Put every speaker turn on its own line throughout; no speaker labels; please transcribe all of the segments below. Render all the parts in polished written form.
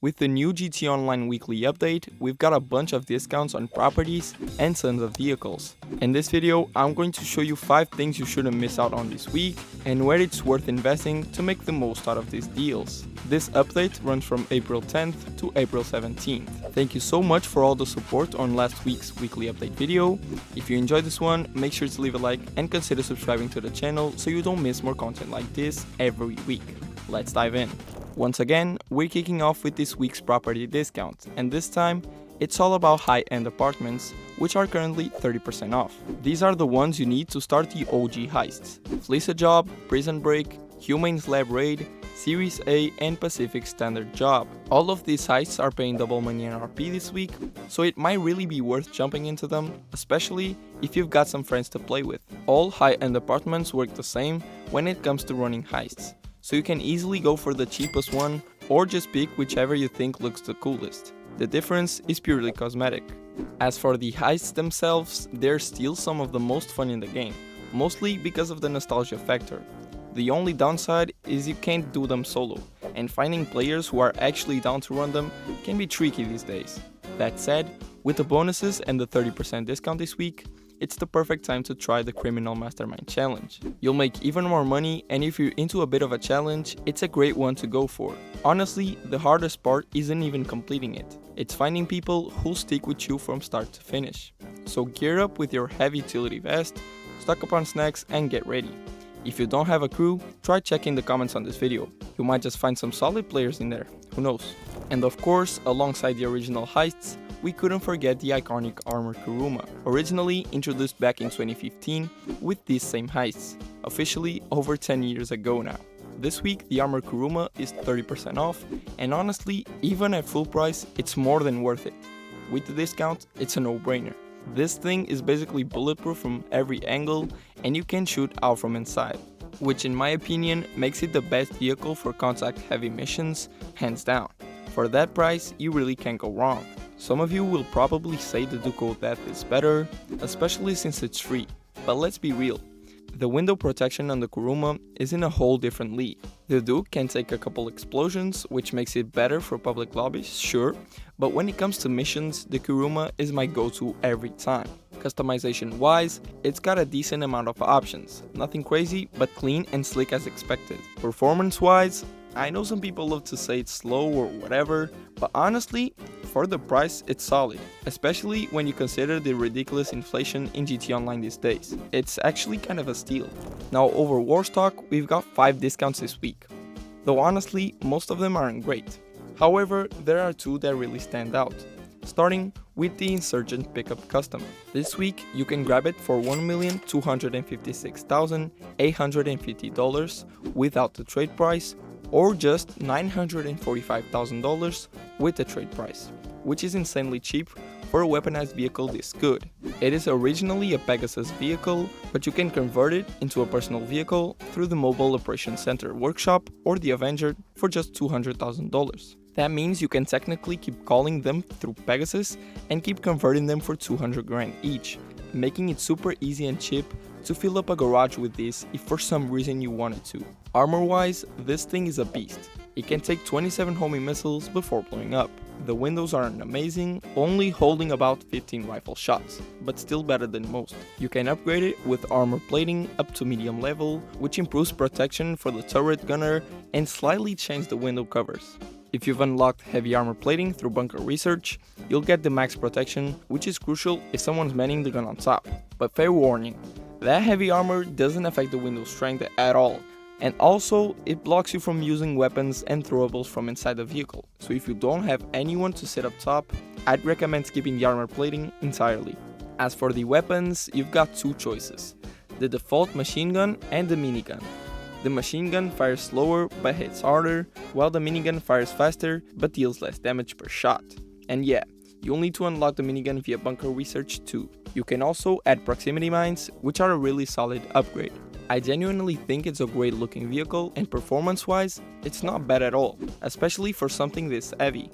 With the new GT Online weekly update, we've got a bunch of discounts on properties and tons of vehicles. In this video, I'm going to show you 5 things you shouldn't miss out on this week and where it's worth investing to make the most out of these deals. This update runs from April 10th to April 17th. Thank you so much for all the support on last week's weekly update video. If you enjoyed this one, make sure to leave a like and consider subscribing to the channel so you don't miss more content like this every week. Let's dive in. Once again, we're kicking off with this week's property discount, and this time, it's all about high-end apartments, which are currently 30% off. These are the ones you need to start the OG heists: Fleece a Job, Prison Break, Humane Slab Raid, Series A, and Pacific Standard Job. All of these heists are paying double money NRP this week, so it might really be worth jumping into them, especially if you've got some friends to play with. All high-end apartments work the same when it comes to running heists, so you can easily go for the cheapest one or just pick whichever you think looks the coolest. The difference is purely cosmetic. As for the heists themselves, they're still some of the most fun in the game, mostly because of the nostalgia factor. The only downside is you can't do them solo, and finding players who are actually down to run them can be tricky these days. That said, with the bonuses and the 30% discount this week, it's the perfect time to try the Criminal Mastermind Challenge. You'll make even more money, and if you're into a bit of a challenge, it's a great one to go for. Honestly, the hardest part isn't even completing it. It's finding people who'll stick with you from start to finish. So gear up with your heavy utility vest, stock up on snacks, and get ready. If you don't have a crew, try checking the comments on this video. You might just find some solid players in there, who knows. And of course, alongside the original heists, we couldn't forget the iconic Armored Kuruma, originally introduced back in 2015 with these same heists, officially over 10 years ago now. This week the Armored Kuruma is 30% off, and honestly, even at full price, it's more than worth it. With the discount, it's a no-brainer. This thing is basically bulletproof from every angle, and you can shoot out from inside, which in my opinion makes it the best vehicle for contact-heavy missions, hands down. For that price, you really can't go wrong. Some of you will probably say the Duco Death is better, especially since it's free, but let's be real. The window protection on the Kuruma is in a whole different league. The Duke can take a couple explosions, which makes it better for public lobbies, sure, but when it comes to missions, the Kuruma is my go-to every time. Customization wise, it's got a decent amount of options, nothing crazy but clean and slick as expected. Performance wise, I know some people love to say it's slow or whatever, but honestly, for the price, it's solid, especially when you consider the ridiculous inflation in GT Online these days. It's actually kind of a steal. Now over Warstock, we've got 5 discounts this week, though honestly, most of them aren't great. However, there are 2 that really stand out, starting with the Insurgent Pickup Custom. This week, you can grab it for $1,256,850 without the trade price, or just $945,000 with the trade price, which is insanely cheap for a weaponized vehicle this good. It is originally a Pegasus vehicle, but you can convert it into a personal vehicle through the Mobile Operations Center workshop or the Avenger for just $200,000. That means you can technically keep calling them through Pegasus and keep converting them for $200,000 each, making it super easy and cheap to fill up a garage with this if for some reason you wanted to. Armor wise, this thing is a beast. It can take 27 homing missiles before blowing up. The windows aren't amazing, only holding about 15 rifle shots, but still better than most. You can upgrade it with armor plating up to medium level, which improves protection for the turret gunner and slightly change the window covers. If you've unlocked heavy armor plating through bunker research, you'll get the max protection, which is crucial if someone's manning the gun on top. But fair warning, that heavy armor doesn't affect the window strength at all, and also it blocks you from using weapons and throwables from inside the vehicle, so if you don't have anyone to sit up top, I'd recommend skipping the armor plating entirely. As for the weapons, you've got 2 choices, the default machine gun and the minigun. The machine gun fires slower but hits harder, while the minigun fires faster but deals less damage per shot. And yeah, you'll need to unlock the minigun via bunker research too. You can also add proximity mines, which are a really solid upgrade. I genuinely think it's a great looking vehicle, and performance wise, it's not bad at all, especially for something this heavy.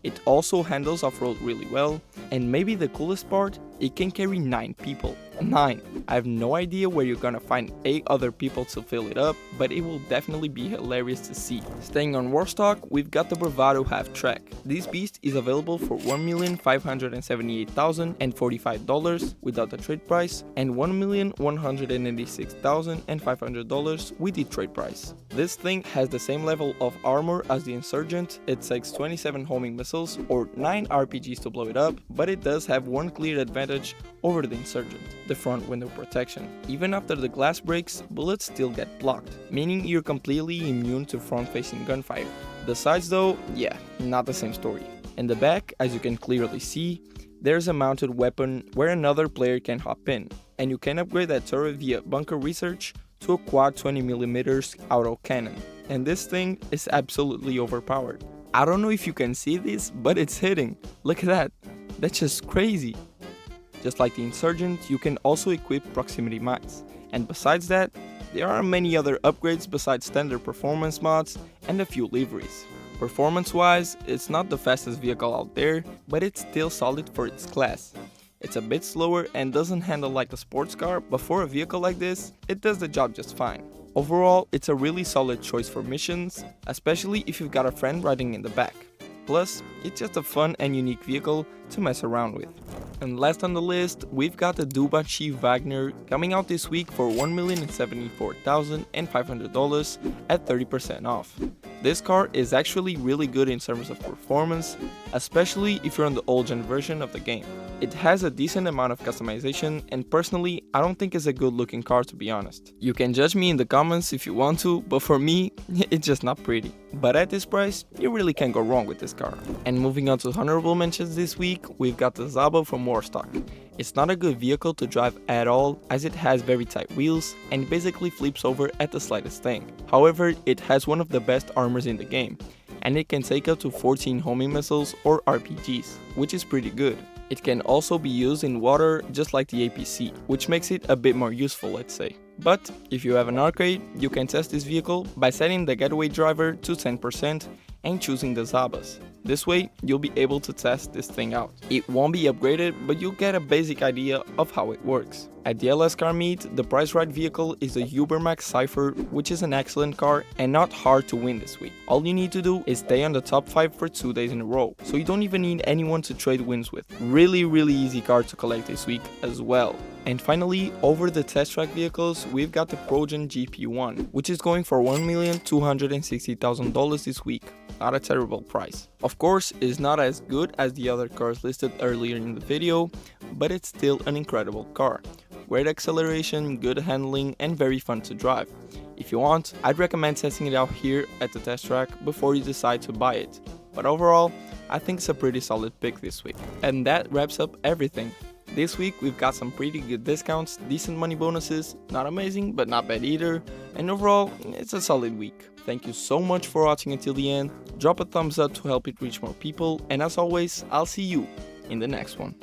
It also handles off-road really well, and maybe the coolest part, it can carry 9 people. 9. I have no idea where you're gonna find 8 other people to fill it up, but it will definitely be hilarious to see. Staying on Warstock, we've got the Bravado Half-Track. This beast is available for $1,578,045 without the trade price and $1,186,500 with the trade price. This thing has the same level of armor as the Insurgent. It takes 27 homing missiles or 9 RPGs to blow it up, but it does have one clear advantage over the Insurgent: the front window protection. Even after the glass breaks, bullets still get blocked, meaning you're completely immune to front-facing gunfire. The sides though, yeah, not the same story. In the back, as you can clearly see, there's a mounted weapon where another player can hop in, and you can upgrade that turret via bunker research to a quad 20mm auto cannon. And this thing is absolutely overpowered. I don't know if you can see this, but it's hitting. Look at that. That's just crazy. Just like the Insurgent, you can also equip proximity mines. And besides that, there are many other upgrades besides standard performance mods and a few liveries. Performance-wise, it's not the fastest vehicle out there, but it's still solid for its class. It's a bit slower and doesn't handle like a sports car, but for a vehicle like this, it does the job just fine. Overall, it's a really solid choice for missions, especially if you've got a friend riding in the back. Plus, it's just a fun and unique vehicle to mess around with. And last on the list, we've got the Dubachi Wagner coming out this week for $1,074,500 at 30% off. This car is actually really good in terms of performance, especially if you're on the old gen version of the game. It has a decent amount of customization, and personally, I don't think it's a good looking car, to be honest. You can judge me in the comments if you want to, but for me, it's just not pretty. But at this price, you really can't go wrong with this car. And moving on to honorable mentions this week, we've got the Zabo from Warstock. It's not a good vehicle to drive at all, as it has very tight wheels and basically flips over at the slightest thing. However, it has one of the best armors in the game, and it can take up to 14 homing missiles or RPGs, which is pretty good. It can also be used in water just like the APC, which makes it a bit more useful, let's say. But if you have an arcade, you can test this vehicle by setting the getaway driver to 10% and choosing the Zabas. This way, you'll be able to test this thing out. It won't be upgraded, but you'll get a basic idea of how it works. At the LS car meet, the prize right vehicle is the Ubermax Cypher, which is an excellent car and not hard to win this week. All you need to do is stay on the top 5 for 2 days in a row, so you don't even need anyone to trade wins with. Really easy car to collect this week as well. And finally, over the test track vehicles, we've got the Progen GP1, which is going for $1,260,000 this week. Not a terrible price. Of course, it's not as good as the other cars listed earlier in the video, but it's still an incredible car. Great acceleration, good handling, and very fun to drive. If you want, I'd recommend testing it out here at the test track before you decide to buy it. But overall, I think it's a pretty solid pick this week. And that wraps up everything. This week we've got some pretty good discounts, decent money bonuses, not amazing but not bad either, and overall it's a solid week. Thank you so much for watching until the end, drop a thumbs up to help it reach more people, and as always, I'll see you in the next one.